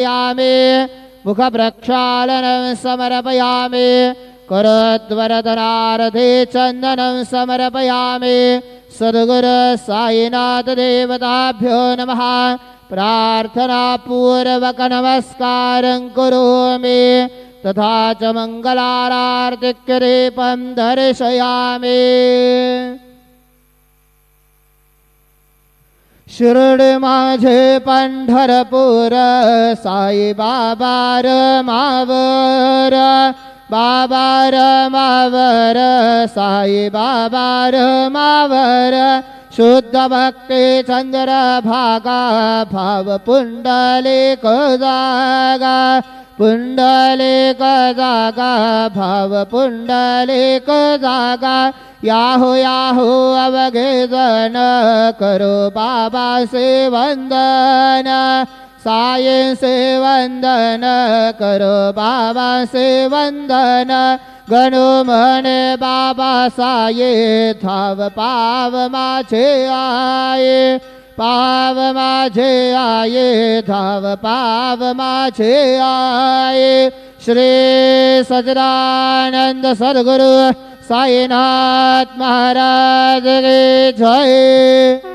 यामि मुख प्रक्षालनं समर्पयामि करद्वरधनारथे चन्दनं समर्पयामि सद्गुरु साईनाथ देवताभ्यो नमः प्रार्थना पूर्वक नमस्कारं करोमि तथा च मंगलारार्तिक्यदीपं दर्शयामि शिर्डी माझे पंढरपूर साई बाबा रमावर बाबा रमावर साई बाबा रमावर शुद्ध भक्ति चंद्र भागा भाव पुंडलिक जागा पुंडलिक जागा भाव पुंडलिक जागा याहो याहो अवघे जन करो बाबा से वंदन साये से वंदन करो बाबा से वंदन गणो मने बाबा साये थाव पाव माझे आये पाव माझे आये धाव पाव माझे आये श्री सच्चिदानंद सद्गुरु साईनाथ महाराज की जय।